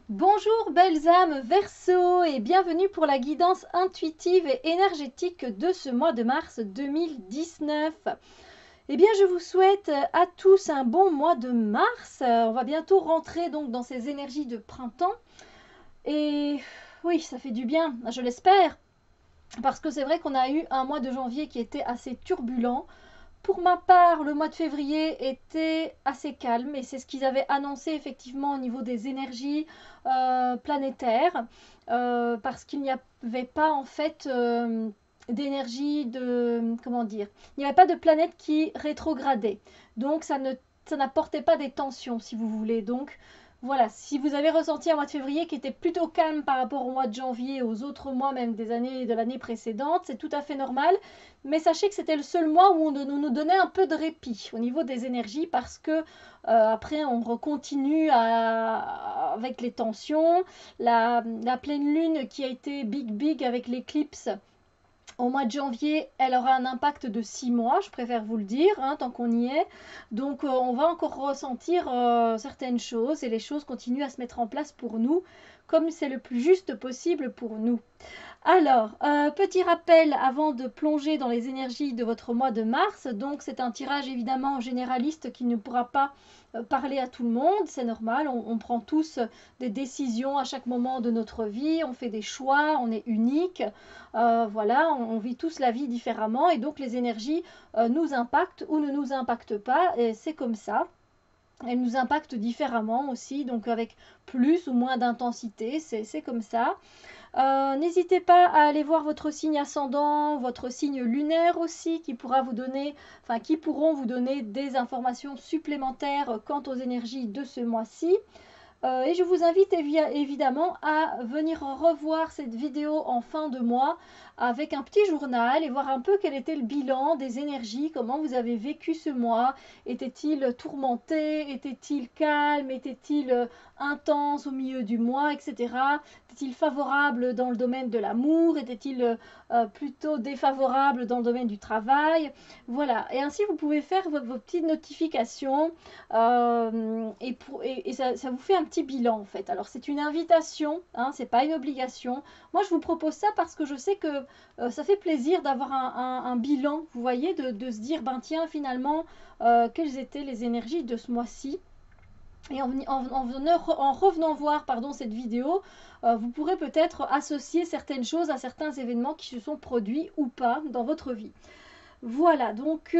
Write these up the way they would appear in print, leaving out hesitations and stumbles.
Bonjour belles âmes Verseau et bienvenue pour la guidance intuitive et énergétique de ce mois de mars 2019. Eh bien je vous souhaite à tous un bon mois de mars. On va bientôt rentrer donc dans ces énergies de printemps et oui ça fait du bien, je l'espère, parce que c'est vrai qu'on a eu un mois de janvier qui était assez turbulent. Pour ma part, le mois de février était assez calme et c'est ce qu'ils avaient annoncé effectivement au niveau des énergies planétaires, parce qu'il n'y avait pas en fait d'énergie de comment dire, il n'y avait pas de planète qui rétrogradait, donc ça n'apportait pas des tensions si vous voulez. Donc voilà, si vous avez ressenti un mois de février qui était plutôt calme par rapport au mois de janvier et aux autres mois même des années de l'année précédente, c'est tout à fait normal. Mais sachez que c'était le seul mois où on nous donnait un peu de répit au niveau des énergies, parce que après on continue avec les tensions. La pleine lune qui a été big avec l'éclipse au mois de janvier, elle aura un impact de 6 mois, je préfère vous le dire, hein, tant qu'on y est. Donc on va encore ressentir certaines choses et les choses continuent à se mettre en place pour nous, comme c'est le plus juste possible pour nous. Alors, petit rappel avant de plonger dans les énergies de votre mois de mars. Donc, c'est un tirage évidemment généraliste qui ne pourra pas parler à tout le monde. C'est normal, on prend tous des décisions à chaque moment de notre vie. On fait des choix, on est unique. Voilà, on vit tous la vie différemment. Et donc, les énergies nous impactent ou ne nous impactent pas. Et c'est comme ça. Elles nous impactent différemment aussi, donc avec plus ou moins d'intensité. C'est comme ça. N'hésitez pas à aller voir votre signe ascendant, votre signe lunaire aussi, qui pourront vous donner des informations supplémentaires quant aux énergies de ce mois-ci. Et je vous invite évidemment à venir revoir cette vidéo en fin de mois avec un petit journal et voir un peu quel était le bilan des énergies, comment vous avez vécu ce mois. Était-il tourmenté? Était-il calme? Était-il intense au milieu du mois, etc. Était-il favorable dans le domaine de l'amour? Était-il plutôt défavorable dans le domaine du travail? Voilà, et ainsi vous pouvez faire vos petites notifications, et ça vous fait un petit bilan en fait. Alors c'est une invitation, hein, c'est pas une obligation. Moi je vous propose ça parce que je sais que ça fait plaisir d'avoir un bilan, vous voyez, de se dire, ben tiens finalement, quelles étaient les énergies de ce mois-ci. Et en revenant voir cette vidéo, vous pourrez peut-être associer certaines choses à certains événements qui se sont produits ou pas dans votre vie. Voilà, donc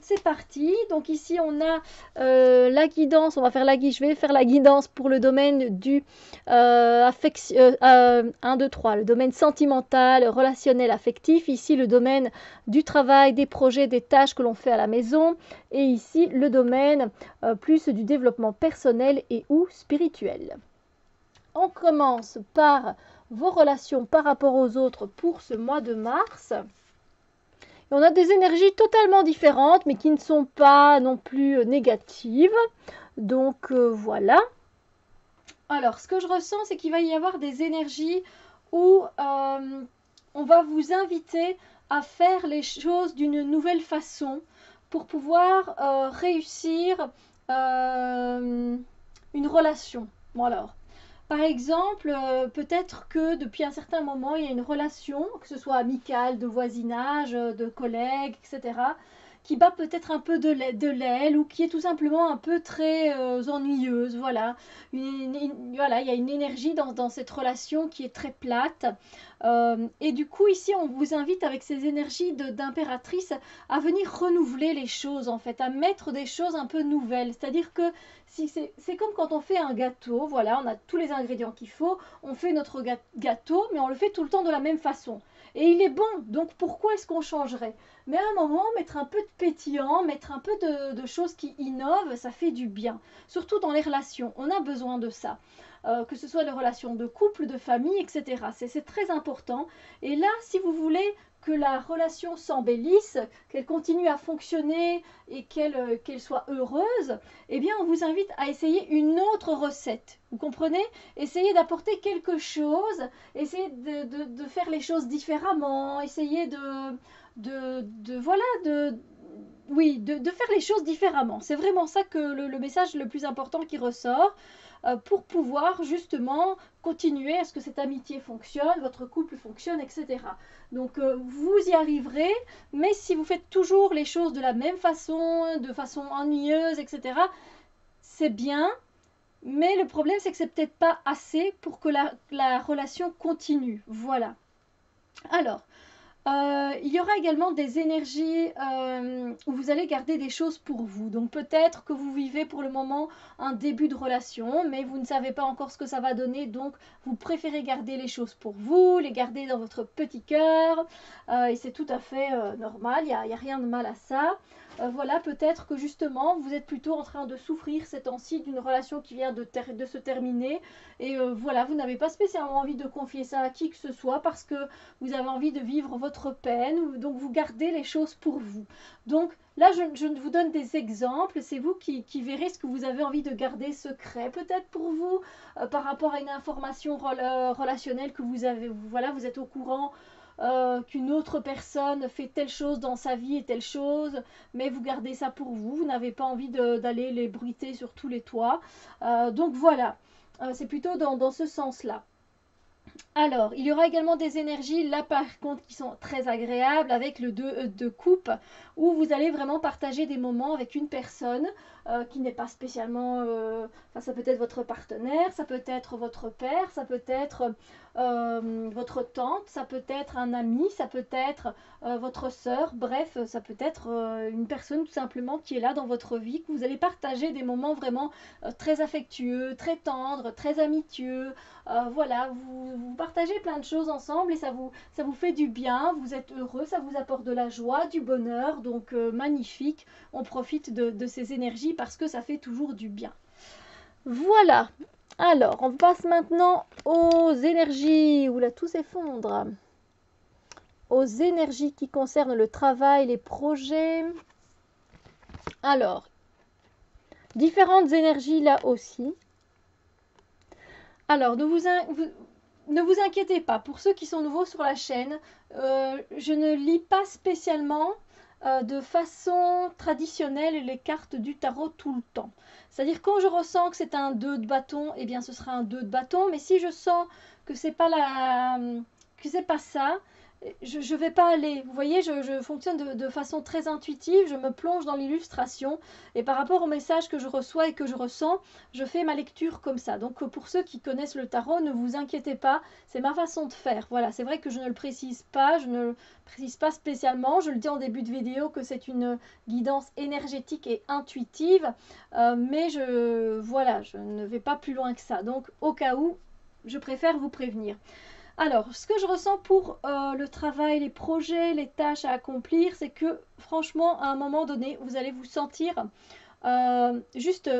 c'est parti. Donc ici on a la guidance, je vais faire la guidance pour le domaine du 1, 2, 3, le domaine sentimental, relationnel, affectif. Ici le domaine du travail, des projets, des tâches que l'on fait à la maison. Et ici le domaine plus du développement personnel et ou spirituel. On commence par vos relations par rapport aux autres pour ce mois de mars. On a des énergies totalement différentes, mais qui ne sont pas non plus négatives. Donc voilà. Alors, ce que je ressens, c'est qu'il va y avoir des énergies où on va vous inviter à faire les choses d'une nouvelle façon pour pouvoir réussir une relation. Bon alors, par exemple, peut-être que depuis un certain moment, il y a une relation, que ce soit amicale, de voisinage, de collègues, etc., qui bat peut-être un peu de l'aile ou qui est tout simplement un peu très ennuyeuse. Voilà. Voilà, il y a une énergie dans cette relation qui est très plate. Et du coup, ici, on vous invite avec ces énergies d'impératrice à venir renouveler les choses, en fait, à mettre des choses un peu nouvelles. C'est-à-dire que si c'est comme quand on fait un gâteau, voilà, on a tous les ingrédients qu'il faut, on fait notre gâteau, mais on le fait tout le temps de la même façon. Et il est bon, donc pourquoi est-ce qu'on changerait? Mais à un moment, mettre un peu de pétillant, mettre un peu de choses qui innovent, ça fait du bien. Surtout dans les relations, on a besoin de ça. Que ce soit les relations de couple, de famille, etc. C'est très important. Et là, si vous voulez que la relation s'embellisse, qu'elle continue à fonctionner et qu'elle soit heureuse, eh bien on vous invite à essayer une autre recette. Vous comprenez? Essayez d'apporter quelque chose, essayez de faire les choses différemment, essayez voilà, oui, de faire les choses différemment. C'est vraiment ça que le message le plus important qui ressort pour pouvoir justement continuer à ce que cette amitié fonctionne, votre couple fonctionne, etc. Donc vous y arriverez, mais si vous faites toujours les choses de la même façon, de façon ennuyeuse, etc., c'est bien, mais le problème c'est que c'est peut-être pas assez pour que la relation continue. Voilà. Alors, il y aura également des énergies où vous allez garder des choses pour vous. Donc peut-être que vous vivez pour le moment un début de relation, mais vous ne savez pas encore ce que ça va donner. Donc vous préférez garder les choses pour vous, les garder dans votre petit cœur. Et c'est tout à fait normal, il n'y a rien de mal à ça. Voilà, peut-être que justement, vous êtes plutôt en train de souffrir ces temps-ci d'une relation qui vient de se terminer. Et voilà, vous n'avez pas spécialement envie de confier ça à qui que ce soit parce que vous avez envie de vivre votre peine, donc vous gardez les choses pour vous. Donc là, je vous donne des exemples, c'est vous qui verrez ce que vous avez envie de garder secret, peut-être pour vous, par rapport à une information relationnelle que vous avez. Voilà, vous êtes au courant qu'une autre personne fait telle chose dans sa vie et telle chose, mais vous gardez ça pour vous, vous n'avez pas envie d'aller les bruiter sur tous les toits. Donc voilà, c'est plutôt dans ce sens-là. Alors, il y aura également des énergies, là par contre, qui sont très agréables avec le 2 de coupe, où vous allez vraiment partager des moments avec une personne qui n'est pas spécialement... Enfin, ça peut être votre partenaire, ça peut être votre père, ça peut être votre tante, ça peut être un ami, ça peut être votre sœur, bref, ça peut être une personne tout simplement qui est là dans votre vie, que vous allez partager des moments vraiment très affectueux, très tendres, très amitieux. Voilà, vous partagez plein de choses ensemble et ça vous fait du bien, vous êtes heureux, ça vous apporte de la joie, du bonheur, donc magnifique. On profite de ces énergies parce que ça fait toujours du bien. Voilà, alors on passe maintenant aux énergies, oula tout s'effondre, aux énergies qui concernent le travail, les projets. Alors, différentes énergies là aussi. Alors, ne vous inquiétez pas, pour ceux qui sont nouveaux sur la chaîne, je ne lis pas spécialement de façon traditionnelle les cartes du tarot tout le temps. C'est-à-dire quand je ressens que c'est un 2 de bâton, eh bien ce sera un 2 de bâton, mais si je sens que c'est pas ça, je ne vais pas aller. Vous voyez, je fonctionne de façon très intuitive, je me plonge dans l'illustration et par rapport au message que je reçois et que je ressens, je fais ma lecture comme ça. Donc pour ceux qui connaissent le tarot, ne vous inquiétez pas, c'est ma façon de faire. Voilà, c'est vrai que je ne le précise pas, je ne le précise pas spécialement. Je le dis en début de vidéo que c'est une guidance énergétique et intuitive, mais voilà, je ne vais pas plus loin que ça. Donc au cas où, je préfère vous prévenir. Alors, ce que je ressens pour le travail, les projets, les tâches à accomplir, c'est que franchement, à un moment donné, vous allez vous sentir juste,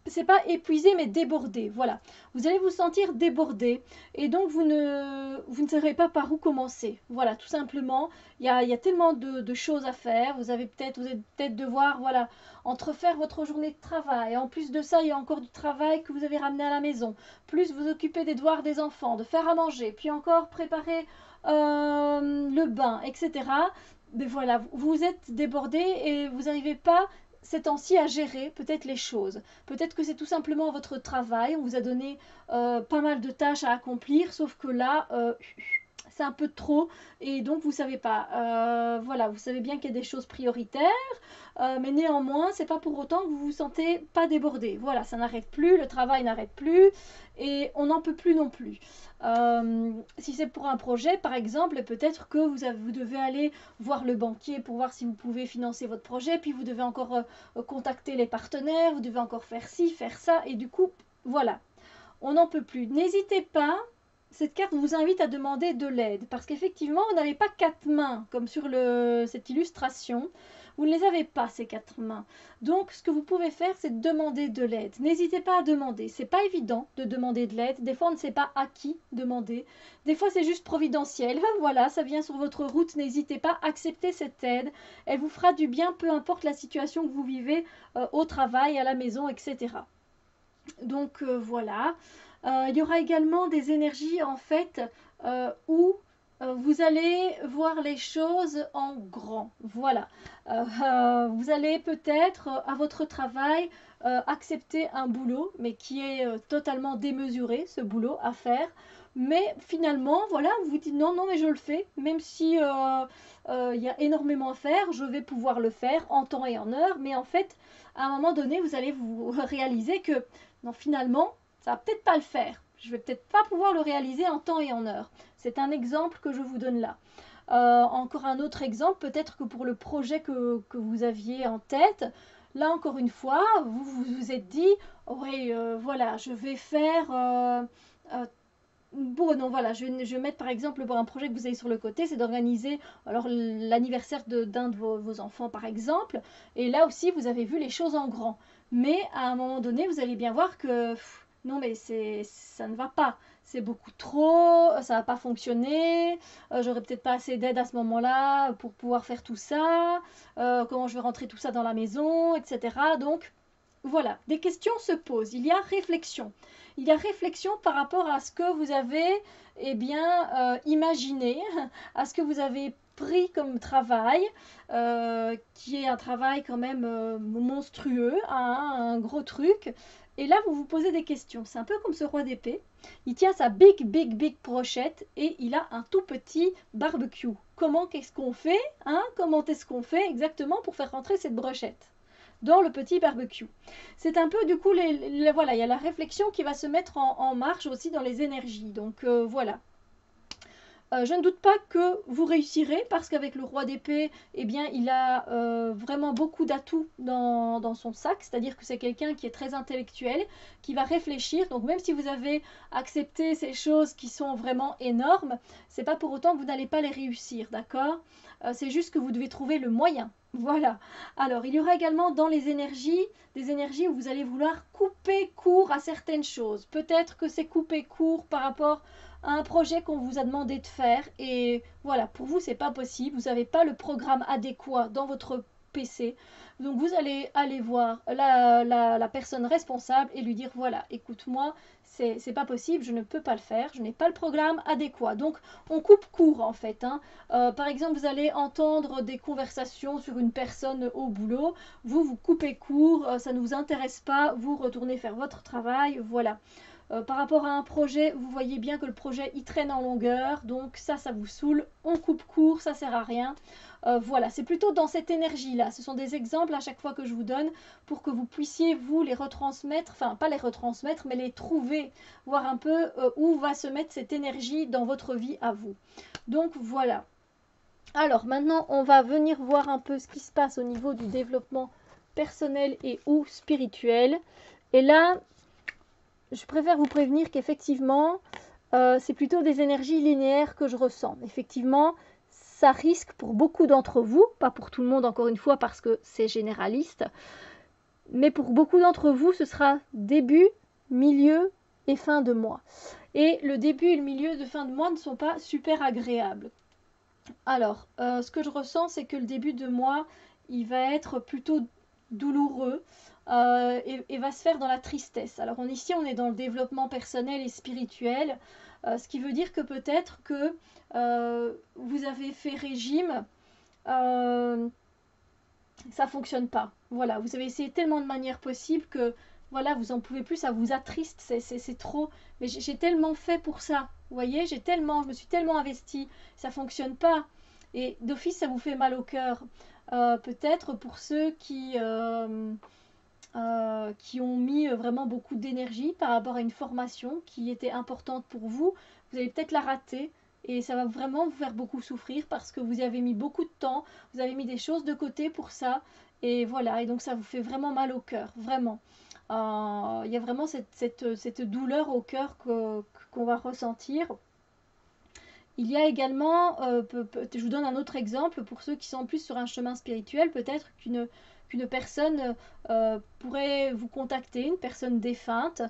c'est pas épuisé, mais débordé. Voilà, vous allez vous sentir débordé et donc vous ne saurez pas par où commencer. Voilà, tout simplement, il y a tellement de choses à faire. Vous allez peut-être devoir, voilà, entrefaire votre journée de travail. En plus de ça, il y a encore du travail que vous avez ramené à la maison. Plus vous occuper des devoirs des enfants, de faire à manger, puis encore préparer le bain, etc. Mais voilà, vous êtes débordé et vous n'arrivez pas ces temps-ci à gérer peut-être les choses. Peut-être que c'est tout simplement votre travail, on vous a donné pas mal de tâches à accomplir, sauf que là, c'est un peu trop et donc vous savez pas. Voilà, vous savez bien qu'il y a des choses prioritaires, mais néanmoins, c'est pas pour autant que vous vous sentez pas débordé. Voilà, ça n'arrête plus, le travail n'arrête plus et on n'en peut plus non plus. Si c'est pour un projet, par exemple, peut-être que vous devez aller voir le banquier pour voir si vous pouvez financer votre projet, puis vous devez encore contacter les partenaires, vous devez encore faire ci, faire ça, et du coup, voilà, on n'en peut plus. N'hésitez pas, cette carte vous invite à demander de l'aide, parce qu'effectivement, vous n'avez pas 4 mains, comme sur cette illustration. Vous ne les avez pas, ces 4 mains. Donc, ce que vous pouvez faire, c'est demander de l'aide. N'hésitez pas à demander. C'est pas évident de demander de l'aide. Des fois, on ne sait pas à qui demander. Des fois, c'est juste providentiel. Voilà, ça vient sur votre route. N'hésitez pas à accepter cette aide. Elle vous fera du bien, peu importe la situation que vous vivez au travail, à la maison, etc. Donc, voilà. Il y aura également des énergies, en fait, où vous allez voir les choses en grand. Voilà. Vous allez peut-être à votre travail accepter un boulot, mais qui est totalement démesuré, ce boulot à faire. Mais finalement, voilà, vous vous dites non, non, mais je le fais, même si il y a énormément à faire, je vais pouvoir le faire en temps et en heure. Mais en fait, à un moment donné, vous allez vous réaliser que non, finalement, ça va peut-être pas le faire. Je vais peut-être pas pouvoir le réaliser en temps et en heure. C'est un exemple que je vous donne là. Encore un autre exemple, peut-être que pour le projet que vous aviez en tête, là encore une fois, vous vous êtes dit, oui, voilà, je vais faire... bon, non, voilà, je vais mettre par exemple pour un projet que vous avez sur le côté, c'est d'organiser alors l'anniversaire d'un de vos enfants par exemple. Et là aussi, vous avez vu les choses en grand. Mais à un moment donné, vous allez bien voir que non, mais ça ne va pas. C'est beaucoup trop, ça va pas fonctionner. J'aurai peut-être pas assez d'aide à ce moment-là pour pouvoir faire tout ça. Comment je vais rentrer tout ça dans la maison, etc. Donc voilà, des questions se posent. Il y a réflexion. Il y a réflexion par rapport à ce que vous avez eh bien, imaginé, à ce que vous avez pris comme travail, qui est un travail quand même monstrueux, hein, un gros truc. Et là, vous vous posez des questions. C'est un peu comme ce roi d'épée. Il tient sa big brochette et il a un tout petit barbecue. Comment qu'est-ce qu'on fait, hein? Comment est-ce qu'on fait exactement pour faire rentrer cette brochette dans le petit barbecue? C'est un peu du coup, voilà, il y a la réflexion qui va se mettre en marche aussi dans les énergies. Donc voilà. Je ne doute pas que vous réussirez parce qu'avec le roi d'épée, eh bien, il a vraiment beaucoup d'atouts dans son sac. C'est-à-dire que c'est quelqu'un qui est très intellectuel, qui va réfléchir. Donc même si vous avez accepté ces choses qui sont vraiment énormes, c'est pas pour autant que vous n'allez pas les réussir, d'accord? C'est juste que vous devez trouver le moyen. Voilà. Alors, il y aura également dans les énergies, des énergies où vous allez vouloir couper court à certaines choses. Peut-être que c'est couper court par rapport un projet qu'on vous a demandé de faire et voilà, pour vous c'est pas possible, vous n'avez pas le programme adéquat dans votre PC, donc vous allez aller voir la personne responsable et lui dire voilà, écoute-moi, c'est pas possible, je ne peux pas le faire, je n'ai pas le programme adéquat. Donc on coupe court en fait, hein. Par exemple, vous allez entendre des conversations sur une personne au boulot, vous coupez court, ça ne vous intéresse pas, vous retournez faire votre travail, voilà. Par rapport à un projet, vous voyez bien que le projet il traîne en longueur, donc ça vous saoule, on coupe court, ça sert à rien. Voilà, c'est plutôt dans cette énergie-là. Ce sont des exemples à chaque fois que je vous donne pour que vous puissiez vous les retransmettre, enfin pas les retransmettre, mais les trouver, voir un peu où va se mettre cette énergie dans votre vie à vous. Donc voilà. Alors maintenant, on va venir voir un peu ce qui se passe au niveau du développement personnel et ou spirituel. Et là, je préfère vous prévenir qu'effectivement, c'est plutôt des énergies linéaires que je ressens. Effectivement, ça risque pour beaucoup d'entre vous, pas pour tout le monde encore une fois parce que c'est généraliste, mais pour beaucoup d'entre vous, ce sera début, milieu et fin de mois. Et le début et le milieu de fin de mois ne sont pas super agréables. Alors, ce que je ressens, c'est que le début de mois, il va être plutôt douloureux et va se faire dans la tristesse. Alors ici, on est dans le développement personnel et spirituel, ce qui veut dire que peut-être que vous avez fait régime, ça fonctionne pas. Voilà, vous avez essayé tellement de manières possibles que voilà, vous en pouvez plus, ça vous attriste, c'est trop. Mais j'ai tellement fait pour ça, vous voyez, je me suis tellement investie, ça fonctionne pas. Et d'office, ça vous fait mal au cœur. Peut-être pour ceux qui ont mis vraiment beaucoup d'énergie par rapport à une formation qui était importante pour vous, vous allez peut-être la rater et ça va vraiment vous faire beaucoup souffrir parce que vous avez mis beaucoup de temps, vous avez mis des choses de côté pour ça et voilà, et donc ça vous fait vraiment mal au cœur, vraiment. Il y a vraiment cette douleur au cœur qu'on va ressentir. Il y a également, je vous donne un autre exemple, pour ceux qui sont plus sur un chemin spirituel, peut-être qu'une personne pourrait vous contacter, une personne défunte,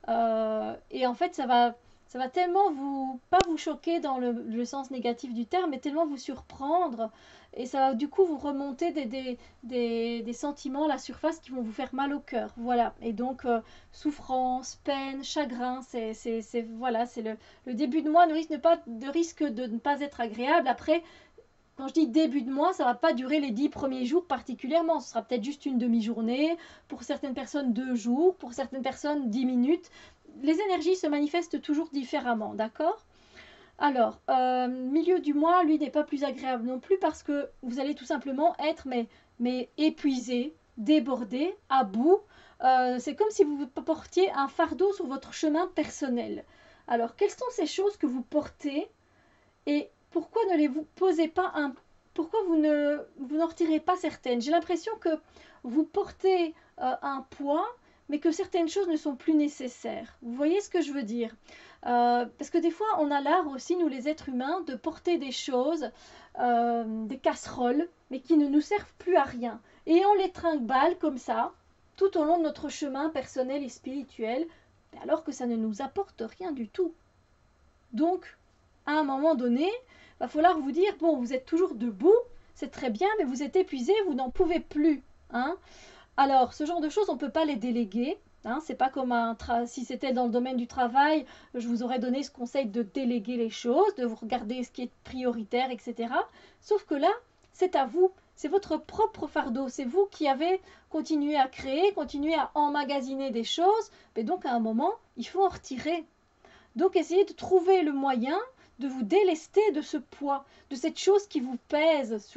et en fait ça va Ça va tellement pas vous choquer dans le sens négatif du terme, mais tellement vous surprendre. Et ça va du coup vous remonter des sentiments à la surface qui vont vous faire mal au cœur. Voilà. Et donc, souffrance, peine, chagrin, voilà, c'est le début de mois de risque de ne pas être agréable. Après, quand je dis début de mois, ça ne va pas durer les 10 premiers jours particulièrement. Ce sera peut-être juste une demi-journée, pour certaines personnes 2 jours, pour certaines personnes 10 minutes. Les énergies se manifestent toujours différemment, d'accord? Alors, milieu du mois, lui, n'est pas plus agréable non plus parce que vous allez tout simplement être mais épuisé, débordé, à bout. C'est comme si vous portiez un fardeau sur votre chemin personnel. Alors, quelles sont ces choses que vous portez et pourquoi ne les vous posez pas pourquoi vous n'en retirez pas certaines? J'ai l'impression que vous portez un poids, mais que certaines choses ne sont plus nécessaires. Vous voyez ce que je veux dire? Parce que des fois, on a l'art aussi, nous les êtres humains, de porter des choses, des casseroles, mais qui ne nous servent plus à rien. Et on les trimballe comme ça, tout au long de notre chemin personnel et spirituel, alors que ça ne nous apporte rien du tout. Donc, à un moment donné, il va falloir vous dire, bon, vous êtes toujours debout, c'est très bien, mais vous êtes épuisé, vous n'en pouvez plus. Hein. Alors, ce genre de choses, on ne peut pas les déléguer. Hein, c'est pas comme si c'était dans le domaine du travail, je vous aurais donné ce conseil de déléguer les choses, de vous regarder ce qui est prioritaire, etc. Sauf que là, c'est à vous. C'est votre propre fardeau. C'est vous qui avez continué à créer, continué à emmagasiner des choses. Mais donc, à un moment, il faut en retirer. Donc, essayez de trouver le moyen de vous délester de ce poids, de cette chose qui vous pèse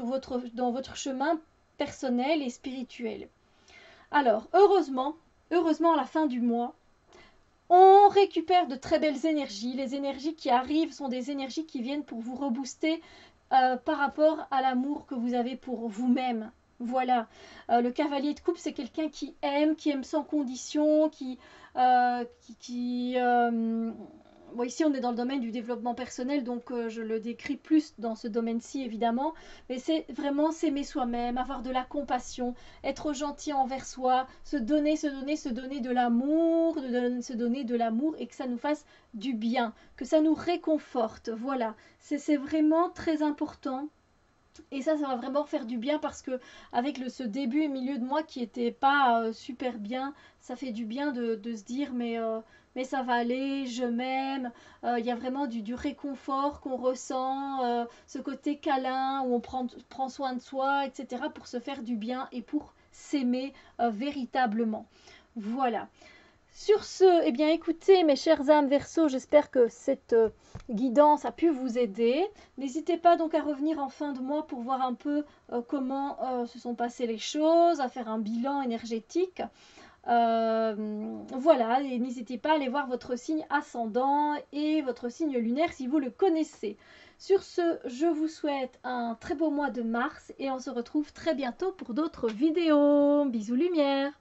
dans votre chemin personnel et spirituel. Alors, heureusement, à la fin du mois, on récupère de très belles énergies. Les énergies qui arrivent sont des énergies qui viennent pour vous rebooster par rapport à l'amour que vous avez pour vous-même. Voilà. Le cavalier de coupe, c'est quelqu'un qui aime sans condition, bon, ici, on est dans le domaine du développement personnel, donc je le décris plus dans ce domaine-ci, évidemment. Mais c'est vraiment s'aimer soi-même, avoir de la compassion, être gentil envers soi, se donner de l'amour, se donner de l'amour et que ça nous fasse du bien, que ça nous réconforte. Voilà, c'est vraiment très important. Et ça va vraiment faire du bien parce que avec ce début et milieu de mois qui n'était pas super bien, ça fait du bien de se dire mais ça va aller, je m'aime. Il y a vraiment du réconfort qu'on ressent, ce côté câlin où on prend soin de soi, etc. pour se faire du bien et pour s'aimer véritablement. Voilà. Sur ce, eh bien écoutez mes chères âmes Verseau, j'espère que cette guidance a pu vous aider. N'hésitez pas donc à revenir en fin de mois pour voir un peu comment se sont passées les choses, à faire un bilan énergétique. Voilà, et n'hésitez pas à aller voir votre signe ascendant et votre signe lunaire si vous le connaissez. Sur ce, je vous souhaite un très beau mois de mars et on se retrouve très bientôt pour d'autres vidéos. Bisous lumière!